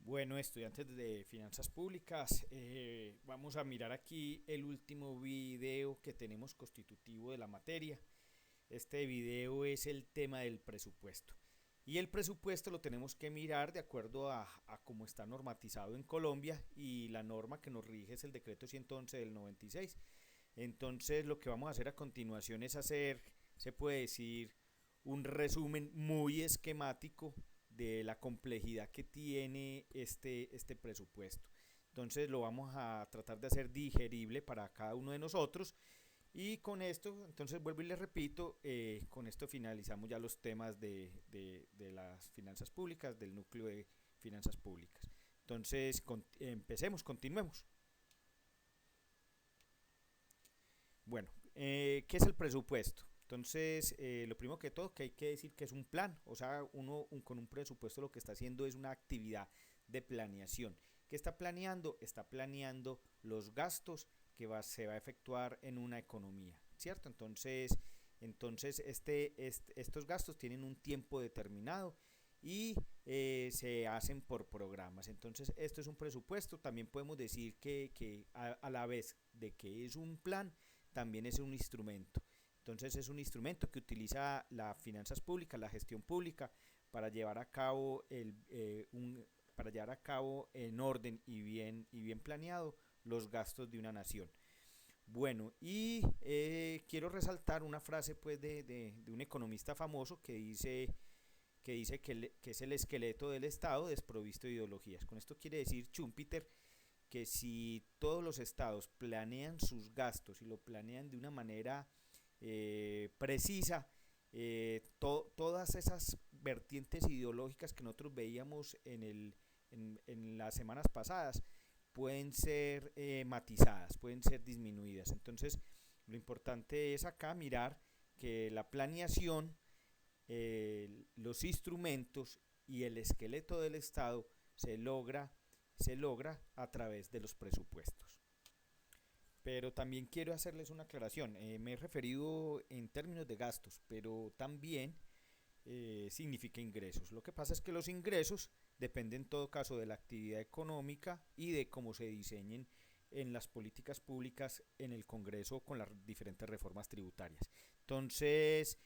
Bueno, estudiantes de finanzas públicas, vamos a mirar aquí el último video que tenemos constitutivo de la materia. Este video es el tema del presupuesto. Y el presupuesto lo tenemos que mirar de acuerdo a cómo está normatizado en Colombia, y la norma que nos rige es el decreto 111 del 96. Entonces lo que vamos a hacer a continuación es hacer, se puede decir, un resumen muy esquemático de la complejidad que tiene este presupuesto. Entonces lo vamos a tratar de hacer digerible para cada uno de nosotros. Y con esto, entonces vuelvo y les repito, con esto finalizamos ya los temas de las finanzas públicas, del núcleo de finanzas públicas. Entonces, empecemos, continuemos. Bueno, ¿qué es el presupuesto? Entonces, lo primero que todo, que hay que decir que es un plan, o sea, con un presupuesto lo que está haciendo es una actividad de planeación. ¿Qué está planeando? Está planeando los gastos que se va a efectuar en una economía, ¿cierto? Entonces estos gastos tienen un tiempo determinado y se hacen por programas. Entonces, esto es un presupuesto. También podemos decir que a la vez de que es un plan, también es un instrumento. Entonces es un instrumento que utiliza las finanzas públicas, la gestión pública, para llevar a cabo para llevar a cabo en orden y bien planeado los gastos de una nación. Bueno, y quiero resaltar una frase pues de un economista famoso que es el esqueleto del Estado desprovisto de ideologías. Con esto quiere decir Schumpeter que si todos los estados planean sus gastos y lo planean de una manera precisa, todas esas vertientes ideológicas que nosotros veíamos en las semanas pasadas pueden ser matizadas, pueden ser disminuidas. Entonces, lo importante es acá mirar que la planeación, los instrumentos y el esqueleto del Estado se logra a través de los presupuestos. Pero también quiero hacerles una aclaración. Me he referido en términos de gastos, pero también significa ingresos. Lo que pasa es que los ingresos dependen en todo caso de la actividad económica y de cómo se diseñen en las políticas públicas en el Congreso con las diferentes reformas tributarias. Entonces,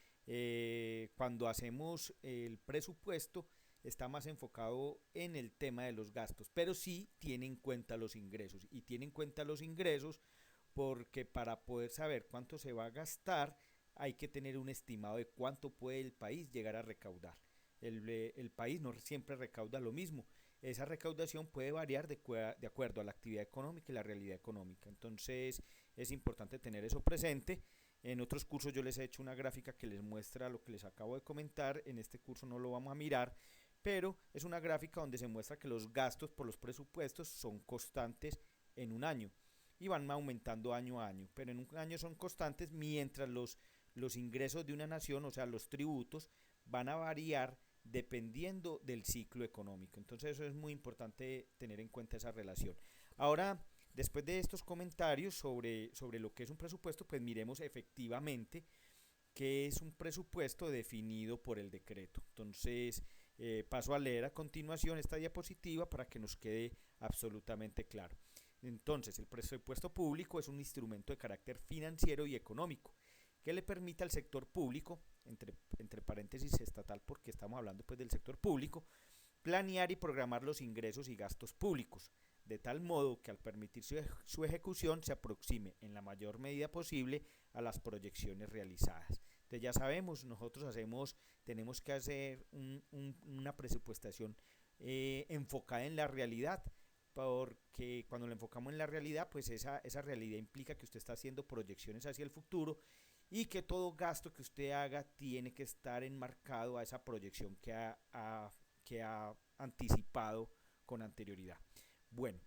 cuando hacemos el presupuesto, está más enfocado en el tema de los gastos, pero sí tiene en cuenta los ingresos, y tiene en cuenta los ingresos porque para poder saber cuánto se va a gastar hay que tener un estimado de cuánto puede el país llegar a recaudar. El país no siempre recauda lo mismo. Esa recaudación puede variar de acuerdo a la actividad económica y la realidad económica. Entonces es importante tener eso presente. En otros cursos yo les he hecho una gráfica que les muestra lo que les acabo de comentar. En este curso no lo vamos a mirar, pero es una gráfica donde se muestra que los gastos por los presupuestos son constantes en un año y van aumentando año a año, pero en un año son constantes, mientras los ingresos de una nación, o sea, los tributos, van a variar dependiendo del ciclo económico. Entonces eso es muy importante tener en cuenta esa relación. Ahora, después de estos comentarios sobre lo que es un presupuesto, pues miremos efectivamente qué es un presupuesto definido por el decreto. Entonces, paso a leer a continuación esta diapositiva para que nos quede absolutamente claro. Entonces, el presupuesto público es un instrumento de carácter financiero y económico que le permite al sector público, entre paréntesis estatal porque estamos hablando pues del sector público, planear y programar los ingresos y gastos públicos, de tal modo que al permitir su ejecución se aproxime en la mayor medida posible a las proyecciones realizadas. Entonces ya sabemos, tenemos que hacer una presupuestación enfocada en la realidad, porque cuando lo enfocamos en la realidad, pues esa realidad implica que usted está haciendo proyecciones hacia el futuro y que todo gasto que usted haga tiene que estar enmarcado a esa proyección que ha anticipado con anterioridad. Bueno,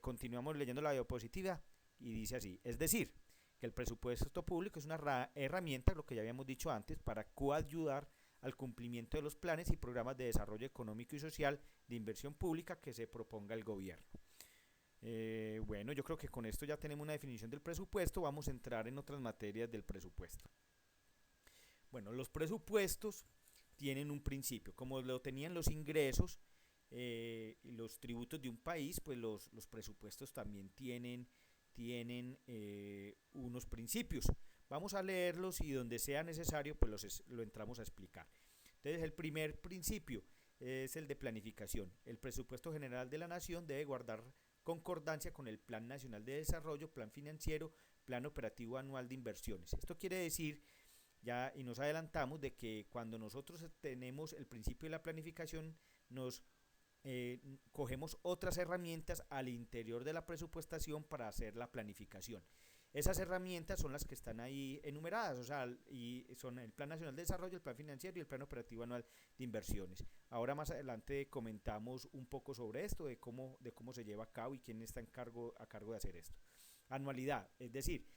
continuamos leyendo la diapositiva y dice así, es decir, que el presupuesto público es una herramienta, lo que ya habíamos dicho antes, para coayudar al cumplimiento de los planes y programas de desarrollo económico y social de inversión pública que se proponga el gobierno. Bueno, yo creo que con esto ya tenemos una definición del presupuesto. Vamos a entrar en otras materias del presupuesto. Bueno, los presupuestos tienen un principio. Como lo tenían los ingresos, los tributos de un país, pues los presupuestos también tienen unos principios. Vamos a leerlos y donde sea necesario, pues lo entramos a explicar. Entonces, el primer principio es el de planificación. El presupuesto general de la nación debe guardar concordancia con el Plan Nacional de Desarrollo, Plan Financiero, Plan Operativo Anual de Inversiones. Esto quiere decir, ya y nos adelantamos, de que cuando nosotros tenemos el principio de la planificación, nos cogemos otras herramientas al interior de la presupuestación para hacer la planificación. Esas herramientas son las que están ahí enumeradas, o sea, y son el Plan Nacional de Desarrollo, el Plan Financiero y el Plan Operativo Anual de Inversiones. Ahora más adelante comentamos un poco sobre esto, de cómo se lleva a cabo y quién está a cargo de hacer esto. Anualidad, es decir,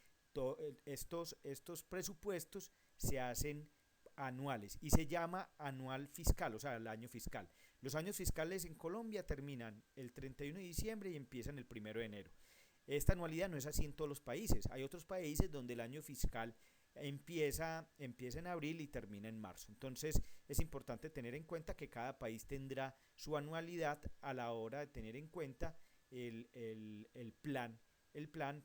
estos presupuestos se hacen anuales y se llama anual fiscal, o sea, el año fiscal. Los años fiscales en Colombia terminan el 31 de diciembre y empiezan el 1 de enero. Esta anualidad no es así en todos los países. Hay otros países donde el año fiscal empieza en abril y termina en marzo. Entonces es importante tener en cuenta que cada país tendrá su anualidad a la hora de tener en cuenta el plan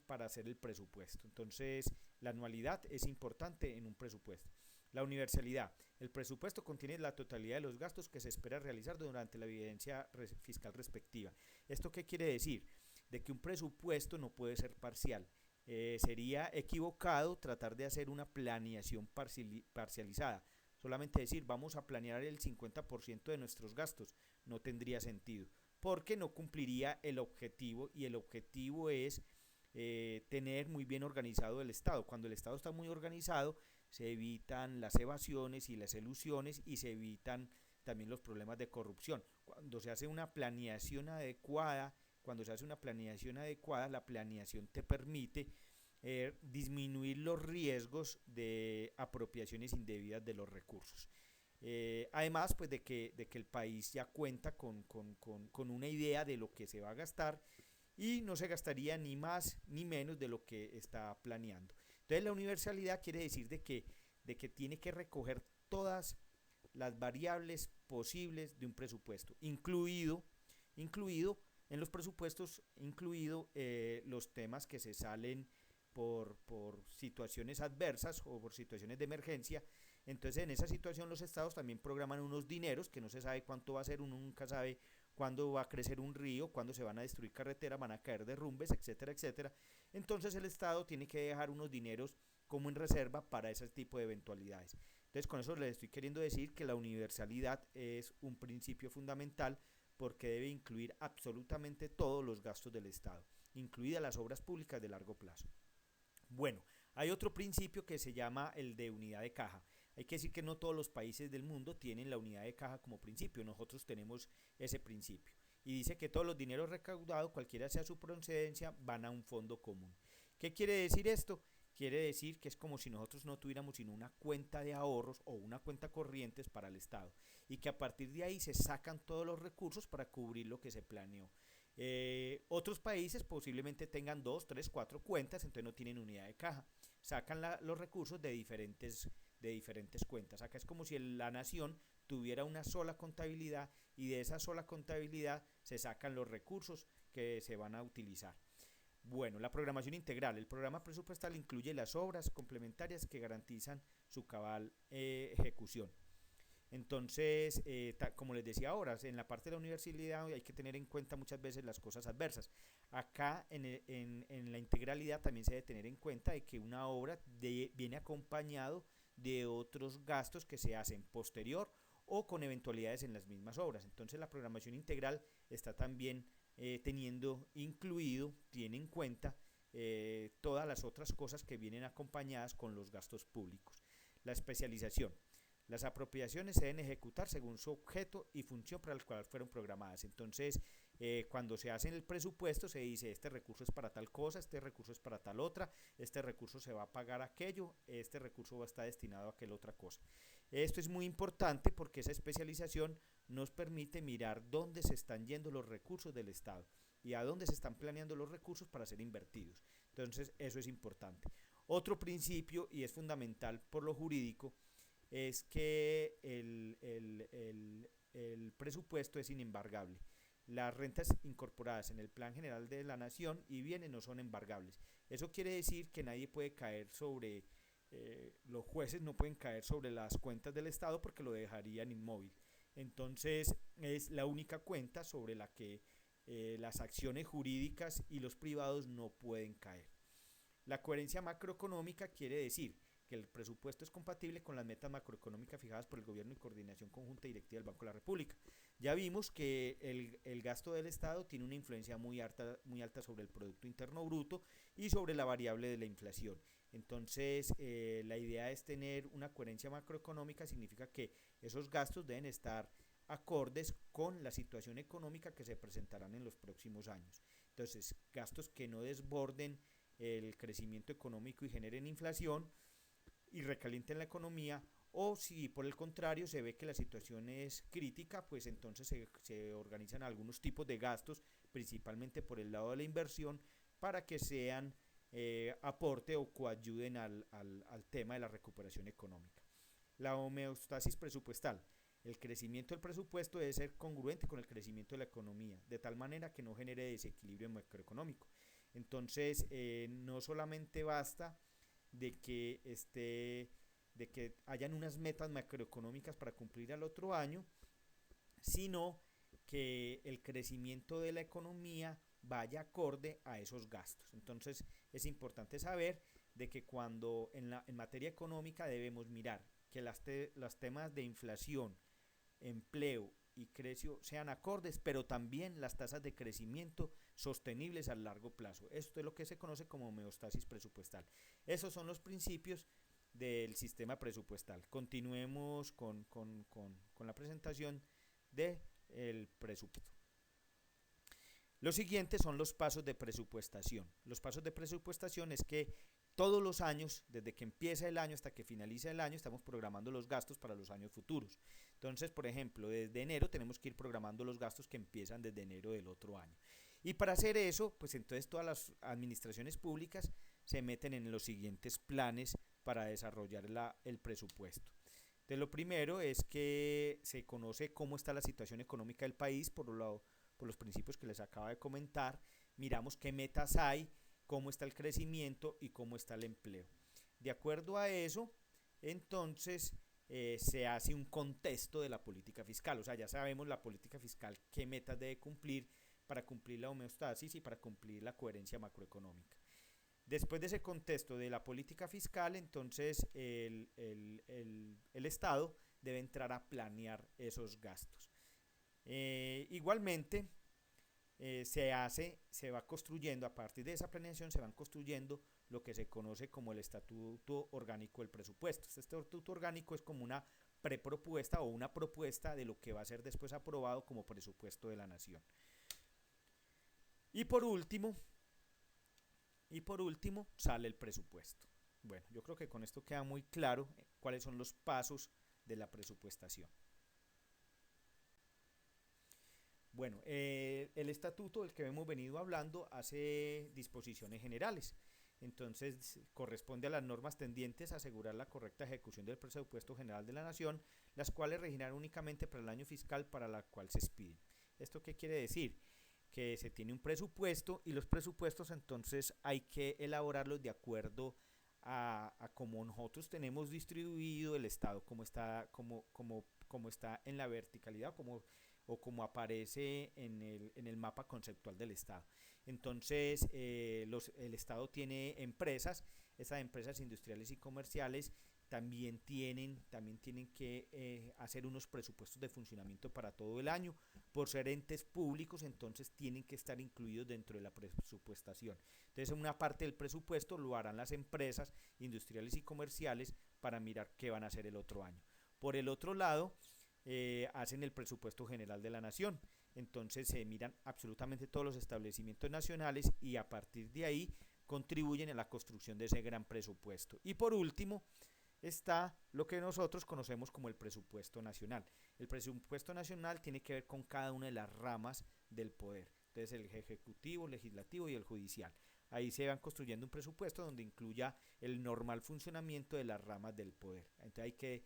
para hacer el presupuesto. Entonces la anualidad es importante en un presupuesto. La universalidad. El presupuesto contiene la totalidad de los gastos que se espera realizar durante la vigencia fiscal respectiva. ¿Esto qué quiere decir? De que un presupuesto no puede ser parcial. Sería equivocado tratar de hacer una planeación parcializada. Solamente decir, vamos a planear el 50% de nuestros gastos, no tendría sentido, porque no cumpliría el objetivo, y el objetivo es tener muy bien organizado el Estado. Cuando el Estado está muy organizado, se evitan las evasiones y las elusiones y se evitan también los problemas de corrupción. Cuando se hace una planeación adecuada, la planeación te permite disminuir los riesgos de apropiaciones indebidas de los recursos. Además, pues de que el país ya cuenta con una idea de lo que se va a gastar y no se gastaría ni más ni menos de lo que está planeando. Entonces la universalidad quiere decir de que tiene que recoger todas las variables posibles de un presupuesto, incluido en los presupuestos, incluido los temas que se salen por situaciones adversas o por situaciones de emergencia. Entonces en esa situación los estados también programan unos dineros que no se sabe cuánto va a ser, uno nunca sabe cuándo va a crecer un río, cuándo se van a destruir carreteras, van a caer derrumbes, etcétera, etcétera. Entonces el estado tiene que dejar unos dineros como en reserva para ese tipo de eventualidades. Entonces con eso les estoy queriendo decir que la universalidad es un principio fundamental porque debe incluir absolutamente todos los gastos del Estado, incluidas las obras públicas de largo plazo. Bueno, hay otro principio que se llama el de unidad de caja. Hay que decir que no todos los países del mundo tienen la unidad de caja como principio, nosotros tenemos ese principio. Y dice que todos los dineros recaudados, cualquiera sea su procedencia, van a un fondo común. ¿Qué quiere decir esto? Quiere decir que es como si nosotros no tuviéramos sino una cuenta de ahorros o una cuenta corrientes para el Estado y que a partir de ahí se sacan todos los recursos para cubrir lo que se planeó. Otros países posiblemente tengan 2, 3, 4 cuentas, entonces no tienen unidad de caja. Sacan los recursos de diferentes cuentas. Acá es como si la nación tuviera una sola contabilidad y de esa sola contabilidad se sacan los recursos que se van a utilizar. Bueno, la programación integral. El programa presupuestal incluye las obras complementarias que garantizan su cabal ejecución. Entonces, como les decía ahora, en la parte de la universidad hay que tener en cuenta muchas veces las cosas adversas. Acá en la integralidad también se debe tener en cuenta de que una obra viene acompañado de otros gastos que se hacen posterior o con eventualidades en las mismas obras. Entonces la programación integral está también tiene en cuenta todas las otras cosas que vienen acompañadas con los gastos públicos. La especialización. Las apropiaciones se deben ejecutar según su objeto y función para el cual fueron programadas. Entonces, cuando se hace el presupuesto, se dice, este recurso es para tal cosa, este recurso es para tal otra, este recurso se va a pagar aquello, este recurso va a estar destinado a aquella otra cosa. Esto es muy importante porque esa especialización nos permite mirar dónde se están yendo los recursos del Estado y a dónde se están planeando los recursos para ser invertidos. Entonces, eso es importante. Otro principio, y es fundamental por lo jurídico, es que el presupuesto es inembargable. Las rentas incorporadas en el Plan General de la Nación y bienes no son embargables. Eso quiere decir que nadie puede caer sobre, los jueces no pueden caer sobre las cuentas del Estado porque lo dejarían inmóvil. Entonces es la única cuenta sobre la que las acciones jurídicas y los privados no pueden caer. La coherencia macroeconómica quiere decir que el presupuesto es compatible con las metas macroeconómicas fijadas por el gobierno y coordinación conjunta y directiva del Banco de la República. Ya vimos que el gasto del Estado tiene una influencia muy alta sobre el Producto Interno Bruto y sobre la variable de la inflación. Entonces, la idea es tener una coherencia macroeconómica, significa que esos gastos deben estar acordes con la situación económica que se presentarán en los próximos años. Entonces, gastos que no desborden el crecimiento económico y generen inflación y recalienten la economía, o si por el contrario se ve que la situación es crítica, pues entonces se organizan algunos tipos de gastos, principalmente por el lado de la inversión, para que sean aporte o coayuden al tema de la recuperación económica. La homeostasis presupuestal. El crecimiento del presupuesto debe ser congruente con el crecimiento de la economía, de tal manera que no genere desequilibrio macroeconómico. Entonces, no solamente basta de que hayan unas metas macroeconómicas para cumplir al otro año, sino que el crecimiento de la economía vaya acorde a esos gastos. Entonces es importante saber de que cuando en materia económica debemos mirar que los temas de inflación, empleo y crecio sean acordes, pero también las tasas de crecimiento sostenibles a largo plazo. Esto es lo que se conoce como homeostasis presupuestal. Esos son los principios del sistema presupuestal. Continuemos con la presentación del presupuesto. Los siguientes son los pasos de presupuestación. Los pasos de presupuestación es que todos los años, desde que empieza el año hasta que finaliza el año, estamos programando los gastos para los años futuros. Entonces, por ejemplo, desde enero tenemos que ir programando los gastos que empiezan desde enero del otro año. Y para hacer eso, pues entonces todas las administraciones públicas se meten en los siguientes planes para desarrollar el presupuesto. Entonces, lo primero es que se conoce cómo está la situación económica del país por los principios que les acabo de comentar. Miramos qué metas hay, cómo está el crecimiento y cómo está el empleo. De acuerdo a eso, entonces se hace un contexto de la política fiscal. O sea, ya sabemos la política fiscal qué metas debe cumplir para cumplir la homeostasis y para cumplir la coherencia macroeconómica. Después de ese contexto de la política fiscal, entonces el Estado debe entrar a planear esos gastos. Igualmente, se va construyendo, a partir de esa planeación se van construyendo lo que se conoce como el estatuto orgánico del presupuesto. Este estatuto orgánico es como una prepropuesta o una propuesta de lo que va a ser después aprobado como presupuesto de la nación. Y por último sale el presupuesto. Bueno, yo creo que con esto queda muy claro cuáles son los pasos de la presupuestación. Bueno, el estatuto del que hemos venido hablando hace disposiciones generales. Entonces, corresponde a las normas tendientes a asegurar la correcta ejecución del presupuesto general de la nación, las cuales regirán únicamente para el año fiscal para la cual se expiden. ¿Esto qué quiere decir? Que se tiene un presupuesto y los presupuestos entonces hay que elaborarlos de acuerdo a cómo nosotros tenemos distribuido el Estado, cómo está en la verticalidad, o como aparece en el mapa conceptual del Estado. Entonces, el Estado tiene empresas, esas empresas industriales y comerciales también tienen que hacer unos presupuestos de funcionamiento para todo el año. Por ser entes públicos, entonces tienen que estar incluidos dentro de la presupuestación. Entonces, una parte del presupuesto lo harán las empresas industriales y comerciales para mirar qué van a hacer el otro año. Por el otro lado, hacen el presupuesto general de la nación. Entonces se miran absolutamente todos los establecimientos nacionales y a partir de ahí contribuyen a la construcción de ese gran presupuesto. Y por último está lo que nosotros conocemos como el presupuesto nacional. El presupuesto nacional tiene que ver con cada una de las ramas del poder. Entonces el ejecutivo, legislativo y el judicial. Ahí se van construyendo un presupuesto donde incluya el normal funcionamiento de las ramas del poder. Entonces hay que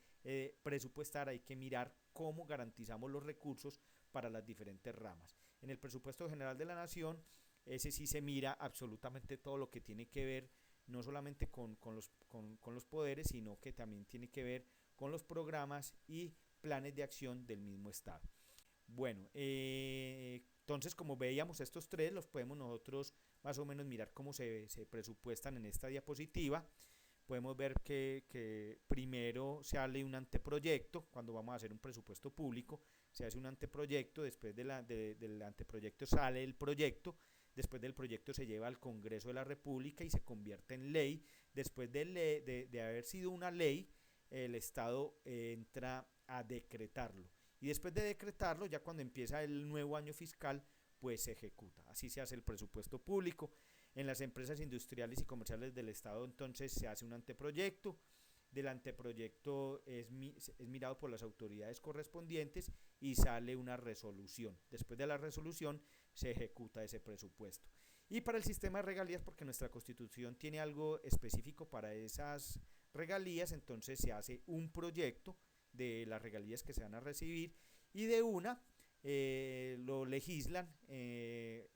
presupuestar, hay que mirar cómo garantizamos los recursos para las diferentes ramas. En el presupuesto general de la nación, ese sí se mira absolutamente todo lo que tiene que ver no solamente con los poderes, sino que también tiene que ver con los programas y planes de acción del mismo Estado. Bueno, entonces como veíamos estos tres, los podemos nosotros más o menos mirar cómo se presupuestan en esta diapositiva. Podemos ver que primero se sale un anteproyecto, cuando vamos a hacer un presupuesto público, se hace un anteproyecto, después del anteproyecto sale el proyecto, después del proyecto se lleva al Congreso de la República y se convierte en ley. Después de haber sido una ley, el Estado entra a decretarlo. Y después de decretarlo, ya cuando empieza el nuevo año fiscal, pues se ejecuta. Así se hace el presupuesto público. En las empresas industriales y comerciales del Estado, entonces se hace un anteproyecto. Del anteproyecto es mirado por las autoridades correspondientes y sale una resolución. Después de la resolución se ejecuta ese presupuesto. Y para el sistema de regalías, porque nuestra Constitución tiene algo específico para esas regalías, entonces se hace un proyecto de las regalías que se van a recibir y de una lo legislan,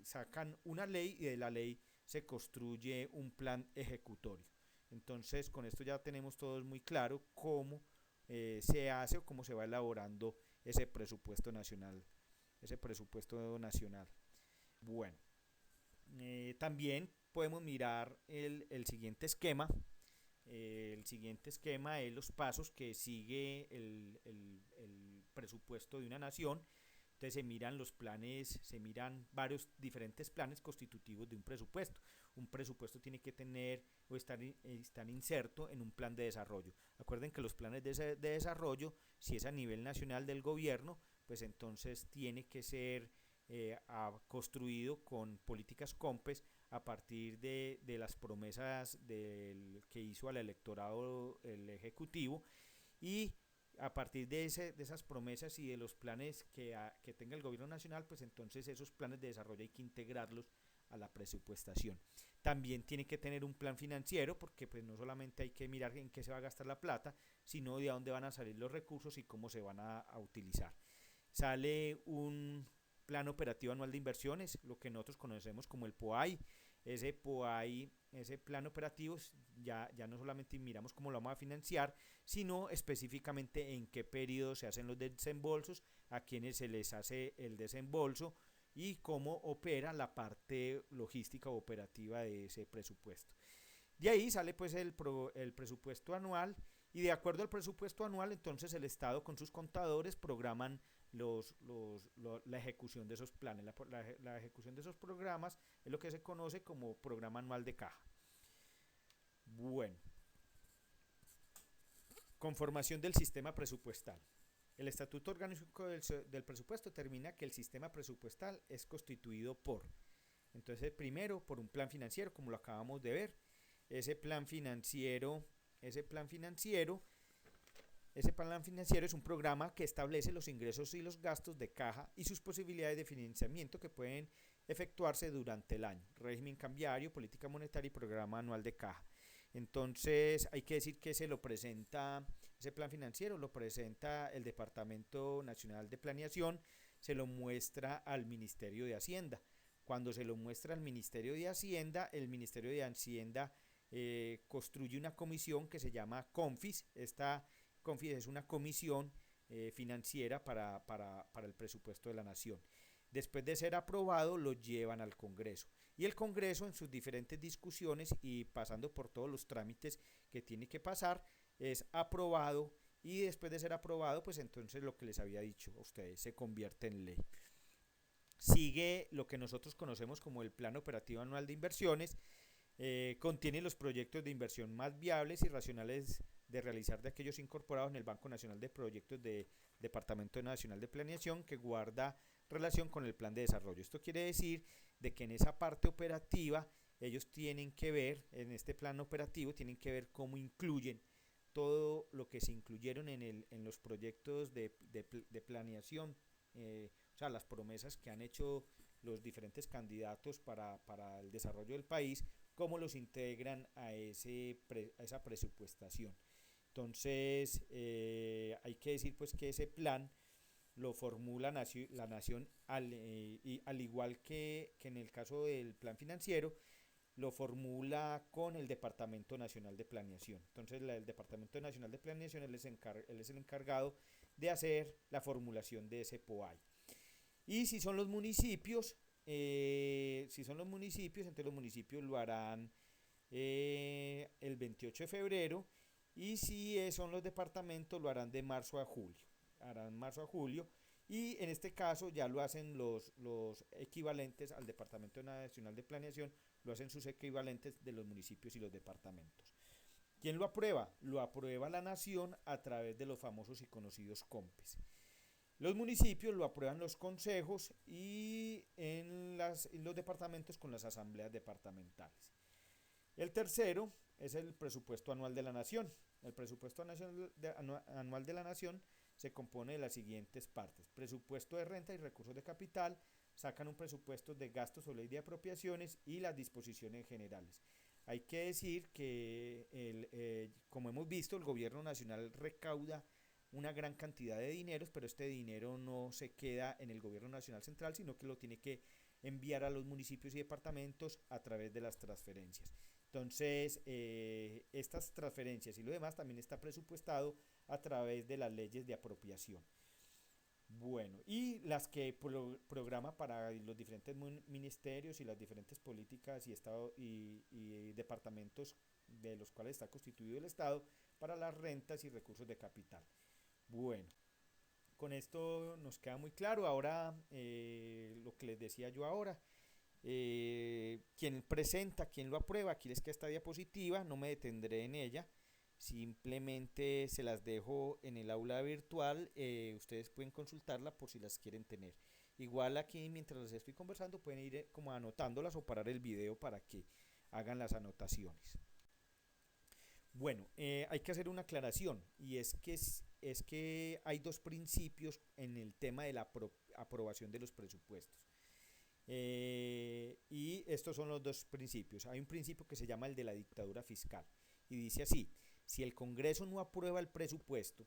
sacan una ley y de la ley se construye un plan ejecutorio. Entonces con esto ya tenemos todos muy claro cómo se hace o cómo se va elaborando ese presupuesto nacional. Bueno, también podemos mirar el siguiente esquema. El siguiente esquema es los pasos que sigue el presupuesto de una nación. Entonces se miran los planes, se miran varios diferentes planes constitutivos de un presupuesto. Un presupuesto tiene que tener o estar inserto en un plan de desarrollo. Acuerden que los planes de desarrollo, si es a nivel nacional del gobierno, pues entonces tiene que ser construido con políticas COMPES a partir de las promesas que hizo al electorado el Ejecutivo, y a partir de esas promesas y de los planes que tenga el gobierno nacional, pues entonces esos planes de desarrollo hay que integrarlos a la presupuestación. También tiene que tener un plan financiero, porque pues no solamente hay que mirar en qué se va a gastar la plata, sino de dónde van a salir los recursos y cómo se van a utilizar. Sale un plan operativo anual de inversiones, lo que nosotros conocemos como el POAI. Ese POAI, ese plan operativo, ya no solamente miramos cómo lo vamos a financiar, sino específicamente en qué periodo se hacen los desembolsos, a quienes se les hace el desembolso y cómo opera la parte logística o operativa de ese presupuesto. De ahí sale pues el presupuesto anual, y de acuerdo al presupuesto anual, entonces el Estado con sus contadores programan la ejecución de esos planes. La ejecución de esos programas es lo que se conoce como programa anual de caja. Bueno, conformación del sistema presupuestal. El Estatuto Orgánico del Presupuesto determina que el sistema presupuestal es constituido entonces primero por un plan financiero, como lo acabamos de ver. Ese plan financiero es un programa que establece los ingresos y los gastos de caja y sus posibilidades de financiamiento que pueden efectuarse durante el año. Régimen cambiario, política monetaria y programa anual de caja. Entonces hay que decir que ese plan financiero lo presenta el Departamento Nacional de Planeación, se lo muestra al Ministerio de Hacienda. Cuando se lo muestra al Ministerio de Hacienda, el Ministerio de Hacienda construye una comisión que se llama CONFIS. Esta CONFIS es una comisión financiera para el presupuesto de la nación. Después de ser aprobado, lo llevan al Congreso. Y el Congreso, en sus diferentes discusiones y pasando por todos los trámites que tiene que pasar, es aprobado, y después de ser aprobado, pues entonces lo que les había dicho a ustedes se convierte en ley. Sigue lo que nosotros conocemos como el Plan Operativo Anual de Inversiones. Contiene los proyectos de inversión más viables y racionales de realizar de aquellos incorporados en el Banco Nacional de Proyectos del Departamento Nacional de Planeación, que guarda relación con el plan de desarrollo. Esto quiere decir de que en esa parte operativa ellos tienen que ver, en este plan operativo tienen que ver cómo incluyen todo lo que se incluyeron en los proyectos de planeación, o sea, las promesas que han hecho los diferentes candidatos para el desarrollo del país, cómo los integran a esa presupuestación. Entonces hay que decir pues que ese plan lo formula la nación y al igual que en el caso del plan financiero, lo formula con el Departamento Nacional de Planeación. Entonces el Departamento Nacional de Planeación él es el encargado de hacer la formulación de ese POAI. Y si son los municipios, entonces los municipios lo harán el 28 de febrero y si son los departamentos lo harán de marzo a julio. Harán marzo a julio y en este caso ya lo hacen los equivalentes al Departamento Nacional de Planeación, lo hacen sus equivalentes de los municipios y los departamentos. ¿Quién lo aprueba? Lo aprueba la nación a través de los famosos y conocidos COMPES. Los municipios lo aprueban los consejos y en los departamentos con las asambleas departamentales. El tercero es el presupuesto anual de la nación. El presupuesto anual de la nación se compone de las siguientes partes: presupuesto de renta y recursos de capital, sacan un presupuesto de gastos o ley de apropiaciones y las disposiciones generales. Hay que decir que, como hemos visto, el gobierno nacional recauda una gran cantidad de dineros, pero este dinero no se queda en el gobierno nacional central, sino que lo tiene que enviar a los municipios y departamentos a través de las transferencias. Entonces, estas transferencias y lo demás también está presupuestado a través de las leyes de apropiación. Bueno, y las que programa para los diferentes ministerios y las diferentes políticas y departamentos de los cuales está constituido el Estado para las rentas y recursos de capital. Bueno, con esto nos queda muy claro. Ahora, lo que les decía yo ahora, quién presenta, quién lo aprueba, aquí les queda esta diapositiva, no me detendré en ella, simplemente se las dejo en el aula virtual, ustedes pueden consultarla por si las quieren tener. Igual aquí mientras les estoy conversando pueden ir como anotándolas o parar el video para que hagan las anotaciones. Bueno, hay que hacer una aclaración y es que hay dos principios en el tema de la aprobación de los presupuestos. Y estos son los dos principios. Hay un principio que se llama el de la dictadura fiscal y dice así: si el Congreso no aprueba el presupuesto,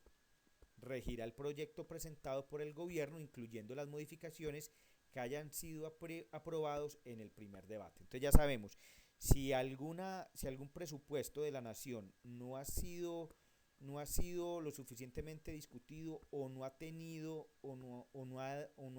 regirá el proyecto presentado por el gobierno, incluyendo las modificaciones que hayan sido aprobados en el primer debate. Entonces ya sabemos, si algún presupuesto de la nación no ha sido lo suficientemente discutido o no ha tenido o no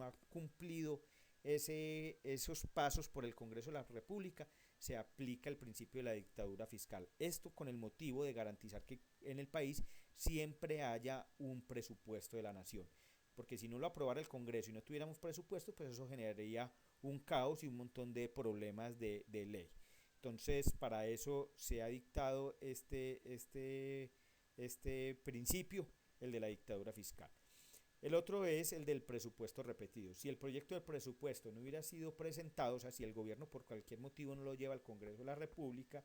ha cumplido esos pasos por el Congreso de la República, se aplica el principio de la dictadura fiscal. Esto con el motivo de garantizar que en el país siempre haya un presupuesto de la nación. Porque si no lo aprobara el Congreso y no tuviéramos presupuesto, pues eso generaría un caos y un montón de problemas de ley. Entonces, para eso se ha dictado este principio, el de la dictadura fiscal. El otro es el del presupuesto repetido. Si el proyecto de presupuesto no hubiera sido presentado, o sea, si el gobierno por cualquier motivo no lo lleva al Congreso de la República,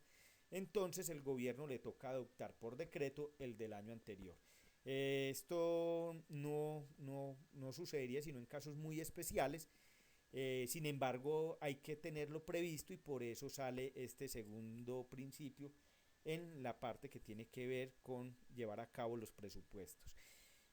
entonces el gobierno le toca adoptar por decreto el del año anterior. Esto no sucedería sino en casos muy especiales. Sin embargo, hay que tenerlo previsto y por eso sale este segundo principio en la parte que tiene que ver con llevar a cabo los presupuestos.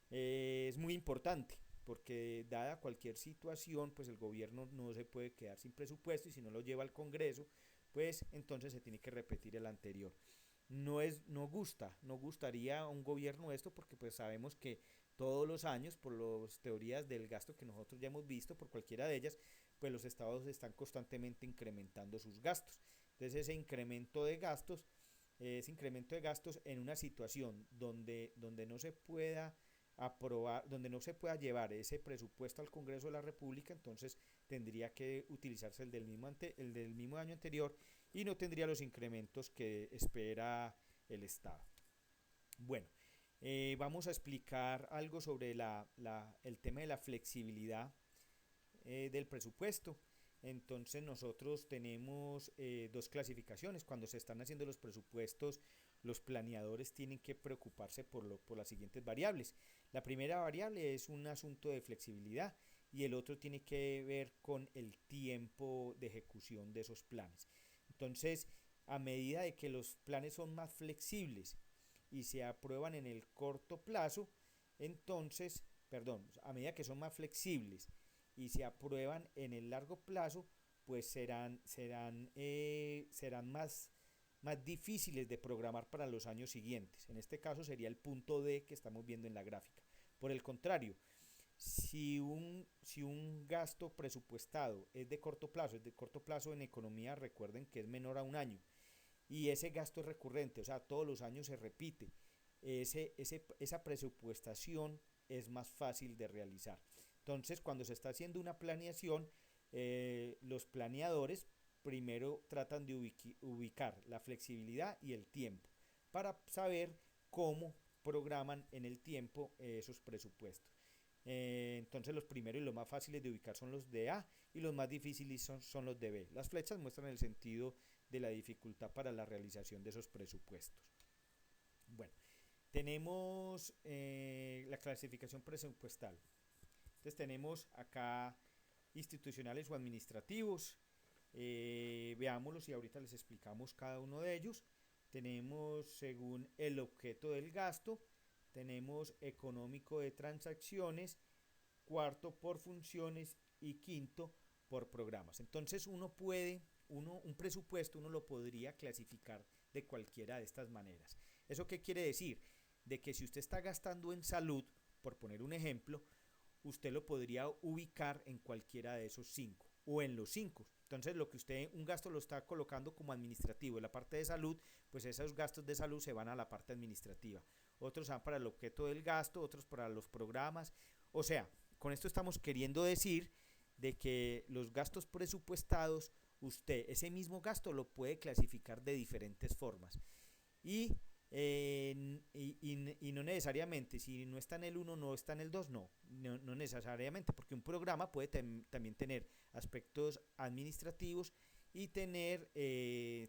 Es muy importante porque dada cualquier situación, pues el gobierno no se puede quedar sin presupuesto y si no lo lleva al Congreso, pues entonces se tiene que repetir el anterior. No gustaría a un gobierno esto porque pues sabemos que todos los años, por las teorías del gasto que nosotros ya hemos visto, por cualquiera de ellas, pues los estados están constantemente incrementando sus gastos. Entonces ese incremento de gastos en una situación donde no se pueda aprobar, donde no se pueda llevar ese presupuesto al Congreso de la República, entonces tendría que utilizarse el del mismo año anterior y no tendría los incrementos que espera el Estado. Bueno, vamos a explicar algo sobre el tema de la flexibilidad del presupuesto. Entonces nosotros tenemos dos clasificaciones. Cuando se están haciendo los presupuestos, los planeadores tienen que preocuparse por las siguientes variables. La primera variable es un asunto de flexibilidad y el otro tiene que ver con el tiempo de ejecución de esos planes. Entonces, a medida de que los planes son más flexibles y se aprueban en el corto plazo, entonces perdón, a medida que son más flexibles y se aprueban en el largo plazo, pues serán más difíciles de programar para los años siguientes. En este caso sería el punto D que estamos viendo en la gráfica. Por el contrario, si un gasto presupuestado es de corto plazo en economía, recuerden que es menor a un año, y ese gasto es recurrente, o sea, todos los años se repite, esa presupuestación es más fácil de realizar. Entonces, cuando se está haciendo una planeación, los planeadores primero tratan de ubicar la flexibilidad y el tiempo para saber cómo programan en el tiempo esos presupuestos. Entonces los primeros y los más fáciles de ubicar son los de A y los más difíciles son los de B. Las flechas muestran el sentido de la dificultad para la realización de esos presupuestos. Bueno, tenemos la clasificación presupuestal. Entonces tenemos acá institucionales o administrativos. Veámoslos y ahorita les explicamos cada uno de ellos. Tenemos según el objeto del gasto, tenemos económico de transacciones, cuarto por funciones y quinto por programas. Entonces un presupuesto uno lo podría clasificar de cualquiera de estas maneras. ¿Eso qué quiere decir? De que si usted está gastando en salud, por poner un ejemplo, usted lo podría ubicar en cualquiera de esos 5 o en los 5. Entonces un gasto lo está colocando como administrativo. En la parte de salud, pues esos gastos de salud se van a la parte administrativa. Otros van para el objeto del gasto, otros para los programas. O sea, con esto estamos queriendo decir de que los gastos presupuestados, usted ese mismo gasto lo puede clasificar de diferentes formas. Y no necesariamente, si no está en el 1, no está en el 2, no necesariamente, porque un programa puede también tener aspectos administrativos y tener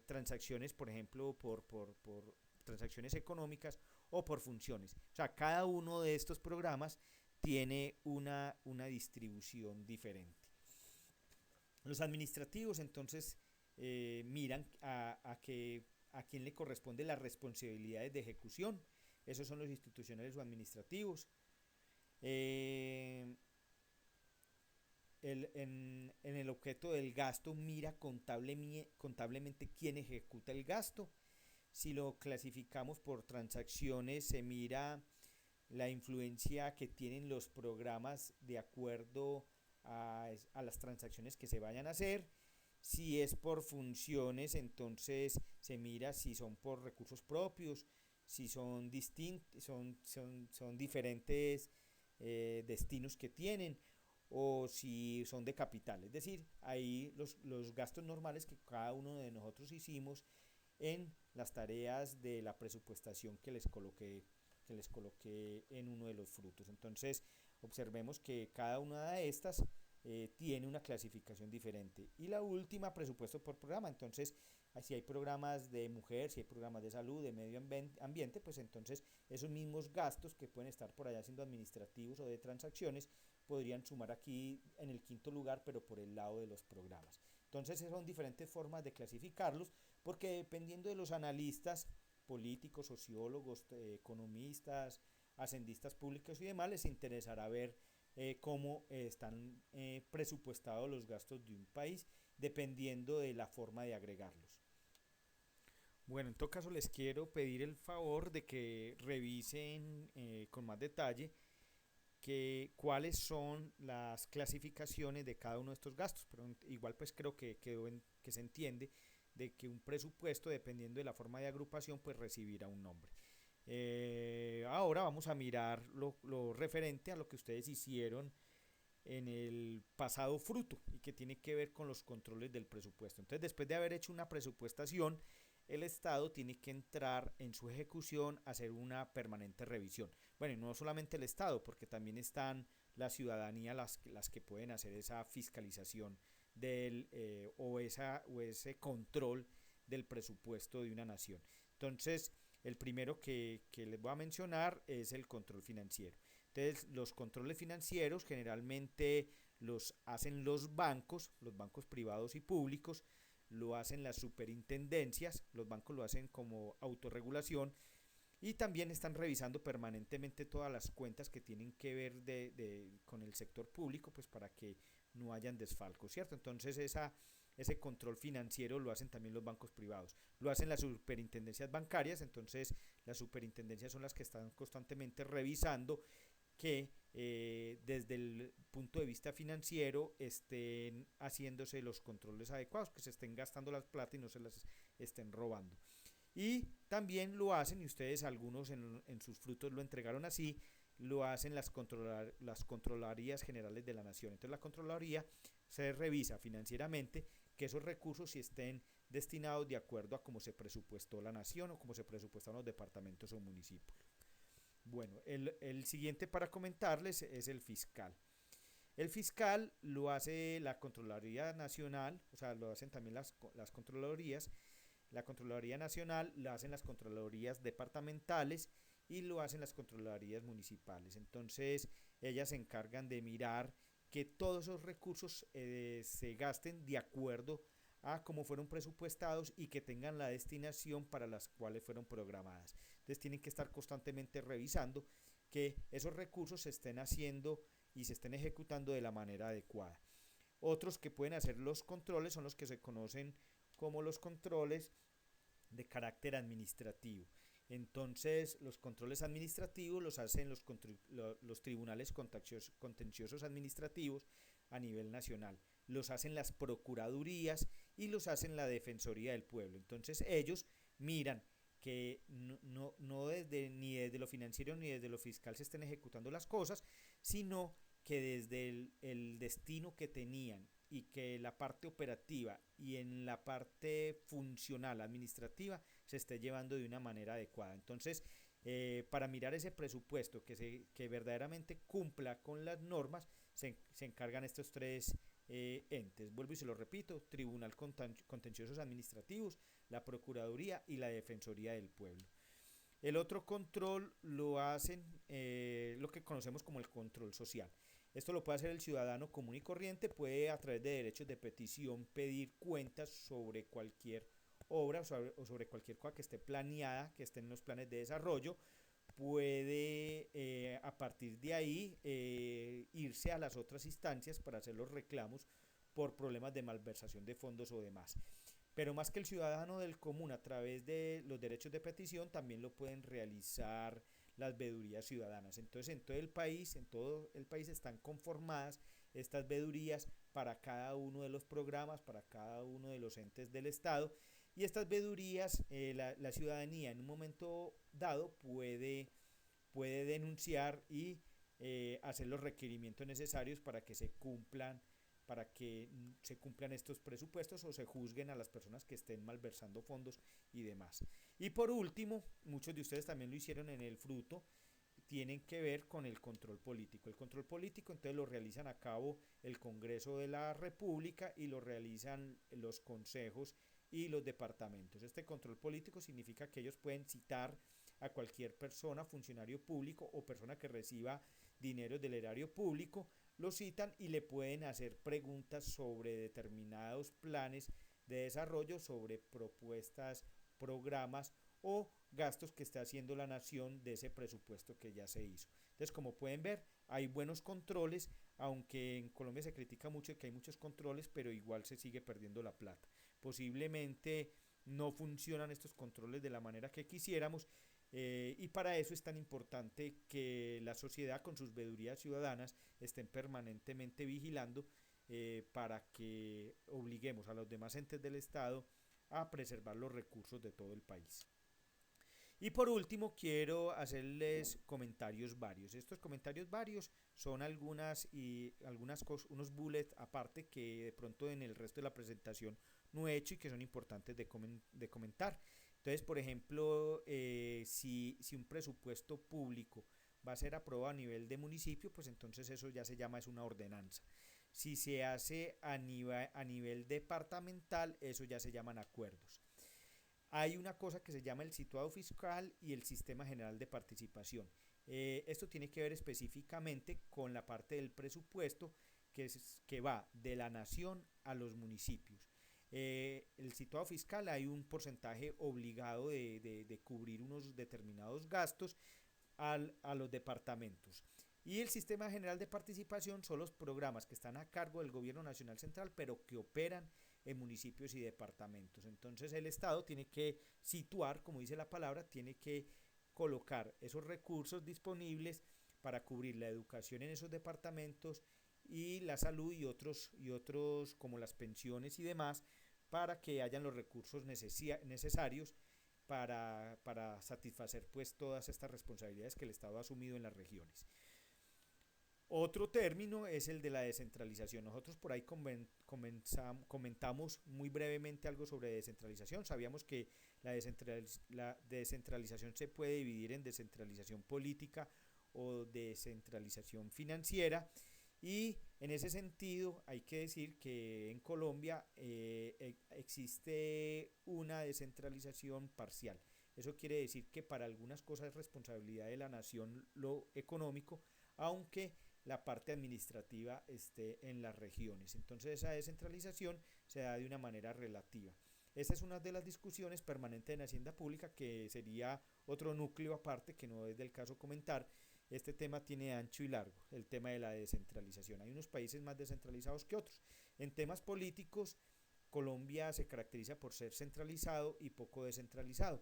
transacciones, por ejemplo, por transacciones económicas o por funciones. O sea, cada uno de estos programas tiene una distribución diferente. Los administrativos entonces miran a quién le corresponde las responsabilidades de ejecución. Esos son los institucionales o administrativos. En el objeto del gasto mira contablemente quién ejecuta el gasto. Si lo clasificamos por transacciones, se mira la influencia que tienen los programas de acuerdo a las transacciones que se vayan a hacer. Si es por funciones, entonces se mira si son por recursos propios, si son son diferentes destinos que tienen, o si son de capital. Es decir, ahí los gastos normales que cada uno de nosotros hicimos en las tareas de la presupuestación que les coloqué en uno de los frutos. Entonces, observemos que cada una de estas tiene una clasificación diferente. Y la última, presupuesto por programa. Entonces, si hay programas de mujer, si hay programas de salud, de medio ambiente, pues entonces esos mismos gastos que pueden estar por allá siendo administrativos o de transacciones, podrían sumar aquí en el quinto lugar, pero por el lado de los programas. Entonces, son diferentes formas de clasificarlos, porque dependiendo de los analistas políticos, sociólogos, economistas, hacendistas públicos y demás, les interesará ver cómo están presupuestados los gastos de un país, dependiendo de la forma de agregarlos. Bueno, en todo caso les quiero pedir el favor de que revisen con más detalle cuáles son las clasificaciones de cada uno de estos gastos, pero igual pues creo que se entiende de que un presupuesto, dependiendo de la forma de agrupación, pues recibirá un nombre. Ahora vamos a mirar lo referente a lo que ustedes hicieron en el pasado fruto y que tiene que ver con los controles del presupuesto. Entonces, después de haber hecho una presupuestación, el Estado tiene que entrar en su ejecución a hacer una permanente revisión. Bueno, y no solamente el Estado, porque también están la ciudadanía las que pueden hacer esa fiscalización o ese control del presupuesto de una nación. Entonces, el primero que les voy a mencionar es el control financiero. Entonces, los controles financieros generalmente los hacen los bancos privados y públicos, lo hacen las superintendencias, los bancos lo hacen como autorregulación, Y también están revisando permanentemente todas las cuentas que tienen que ver con el sector público, pues para que no hayan desfalcos, ¿cierto? Entonces ese control financiero lo hacen también los bancos privados, lo hacen las superintendencias bancarias. Entonces las superintendencias son las que están constantemente revisando que desde el punto de vista financiero estén haciéndose los controles adecuados, que se estén gastando las plata y no se las estén robando. Y también lo hacen, y ustedes algunos en sus frutos lo entregaron así, lo hacen las Controladorías Generales de la Nación. Entonces la Controladoría se revisa financieramente que esos recursos si estén destinados de acuerdo a cómo se presupuestó la nación o cómo se presupuestaron los departamentos o municipios. Bueno, el siguiente para comentarles es el fiscal. El fiscal lo hace la Contraloría Nacional, o sea, lo hacen también las Contralorías. La Contraloría Nacional la hacen las Contralorías departamentales y lo hacen las Contralorías municipales. Entonces, ellas se encargan de mirar que todos esos recursos se gasten de acuerdo a cómo fueron presupuestados y que tengan la destinación para las cuales fueron programadas. Entonces, tienen que estar constantemente revisando que esos recursos se estén haciendo y se estén ejecutando de la manera adecuada. Otros que pueden hacer los controles son los que se conocen como los controles de carácter administrativo. Entonces, los controles administrativos los hacen los tribunales contenciosos administrativos a nivel nacional, los hacen las procuradurías y los hacen la Defensoría del Pueblo. Entonces, ellos miran que no ni desde lo financiero ni desde lo fiscal se estén ejecutando las cosas, sino que desde el destino que tenían y que la parte operativa y en la parte funcional administrativa se esté llevando de una manera adecuada. Entonces, para mirar ese presupuesto que verdaderamente cumpla con las normas, se encargan estos tres entes. Vuelvo y se lo repito: Tribunal Contenciosos Administrativos, la Procuraduría y la Defensoría del Pueblo. El otro control lo hacen lo que conocemos como el control social. Esto lo puede hacer el ciudadano común y corriente, puede a través de derechos de petición pedir cuentas sobre cualquier obra o sobre cualquier cosa que esté planeada, que esté en los planes de desarrollo. Puede a partir de ahí irse a las otras instancias para hacer los reclamos por problemas de malversación de fondos o demás. Pero más que el ciudadano del común, a través de los derechos de petición, también lo pueden realizar las veedurías ciudadanas. Entonces, en todo el país están conformadas estas veedurías para cada uno de los programas, para cada uno de los entes del Estado. Y estas veedurías, la ciudadanía en un momento dado puede denunciar y hacer los requerimientos necesarios para que se cumplan estos presupuestos o se juzguen a las personas que estén malversando fondos y demás. Y por último, muchos de ustedes también lo hicieron en el fruto, tienen que ver con el control político. El control político entonces lo realizan a cabo el Congreso de la República y lo realizan los consejos y los departamentos. Este control político significa que ellos pueden citar a cualquier persona, funcionario público o persona que reciba dinero del erario público, lo citan y le pueden hacer preguntas sobre determinados planes de desarrollo, sobre propuestas, programas o gastos que está haciendo la nación de ese presupuesto que ya se hizo. Entonces, como pueden ver, hay buenos controles, aunque en Colombia se critica mucho que hay muchos controles, pero igual se sigue perdiendo la plata. Posiblemente no funcionan estos controles de la manera que quisiéramos, y para eso es tan importante que la sociedad con sus veedurías ciudadanas estén permanentemente vigilando, para que obliguemos a los demás entes del Estado a preservar los recursos de todo el país. Y por último, quiero hacerles comentarios varios. Estos comentarios varios son unos bullets aparte que de pronto en el resto de la presentación no he hecho y que son importantes de comentar. Entonces, por ejemplo, si un presupuesto público va a ser aprobado a nivel de municipio, pues entonces eso ya se llama, es una ordenanza. Si se hace a nivel departamental, eso ya se llaman acuerdos. Hay una cosa que se llama el situado fiscal y el sistema general de participación. Esto tiene que ver específicamente con la parte del presupuesto que va de la nación a los municipios. el situado fiscal hay un porcentaje obligado de cubrir unos determinados gastos a los departamentos. Y el Sistema General de Participación son los programas que están a cargo del Gobierno Nacional Central, pero que operan en municipios y departamentos. Entonces el Estado tiene que situar, como dice la palabra, tiene que colocar esos recursos disponibles para cubrir la educación en esos departamentos y la salud y otros como las pensiones y demás, para que hayan los recursos necesarios para satisfacer pues todas estas responsabilidades que el Estado ha asumido en las regiones. Otro término es el de la descentralización. Nosotros por ahí comentamos muy brevemente algo sobre descentralización. Sabíamos que la descentralización se puede dividir en descentralización política o descentralización financiera. Y en ese sentido hay que decir que en Colombia existe una descentralización parcial. Eso quiere decir que para algunas cosas es responsabilidad de la nación lo económico, aunque la parte administrativa esté en las regiones. Entonces esa descentralización se da de una manera relativa. Esta es una de las discusiones permanentes en Hacienda Pública, que sería otro núcleo aparte que no es del caso comentar. Este tema tiene ancho y largo, el tema de la descentralización. Hay unos países más descentralizados que otros. En temas políticos, Colombia se caracteriza por ser centralizado y poco descentralizado.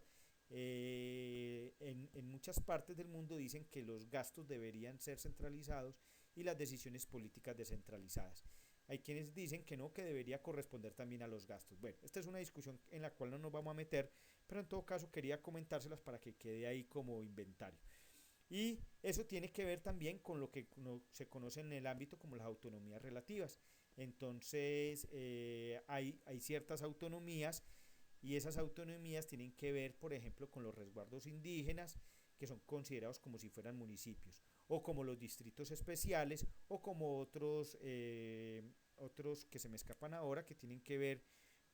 En muchas partes del mundo dicen que los gastos deberían ser centralizados y las decisiones políticas descentralizadas. Hay quienes dicen que no, que debería corresponder también a los gastos. Bueno, esta es una discusión en la cual no nos vamos a meter, pero en todo caso quería comentárselas para que quede ahí como inventario. Y eso tiene que ver también con lo que se conoce en el ámbito como las autonomías relativas. Entonces hay ciertas autonomías y esas autonomías tienen que ver, por ejemplo, con los resguardos indígenas, que son considerados como si fueran municipios, o como los distritos especiales, o como otros que se me escapan ahora, que tienen que ver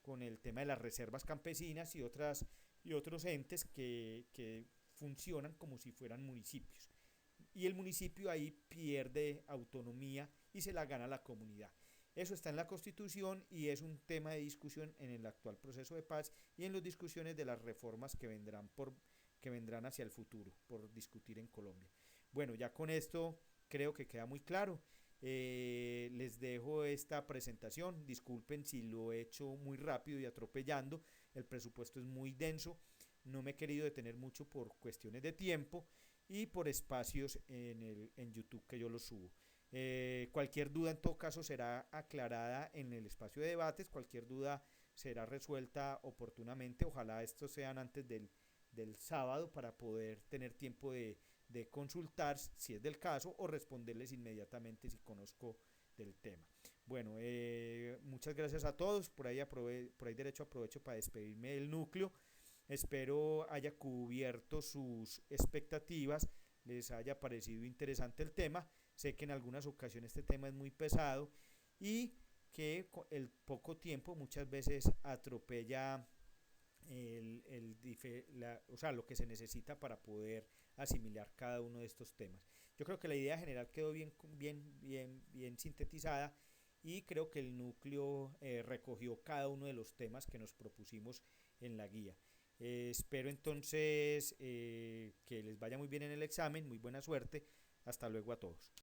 con el tema de las reservas campesinas y otros entes que funcionan como si fueran municipios. Y el municipio ahí pierde autonomía y se la gana la comunidad. Eso está en la Constitución y es un tema de discusión en el actual proceso de paz y en las discusiones de las reformas que vendrán hacia el futuro por discutir en Colombia. Bueno, ya con esto creo que queda muy claro. Les dejo esta presentación. Disculpen si lo he hecho muy rápido y atropellando. El presupuesto es muy denso. No me he querido detener mucho por cuestiones de tiempo y por espacios en YouTube que yo lo subo. Cualquier duda en todo caso será aclarada en el espacio de debates, cualquier duda será resuelta oportunamente, ojalá estos sean antes del sábado para poder tener tiempo de consultar si es del caso o responderles inmediatamente si conozco del tema. Bueno, muchas gracias a todos, por ahí derecho aprovecho para despedirme del núcleo. Espero haya cubierto sus expectativas, les haya parecido interesante el tema. Sé que en algunas ocasiones este tema es muy pesado y que el poco tiempo muchas veces atropella o sea, lo que se necesita para poder asimilar cada uno de estos temas. Yo creo que la idea general quedó bien sintetizada y creo que el núcleo recogió cada uno de los temas que nos propusimos en la guía. Espero entonces que les vaya muy bien en el examen, muy buena suerte. Hasta luego a todos.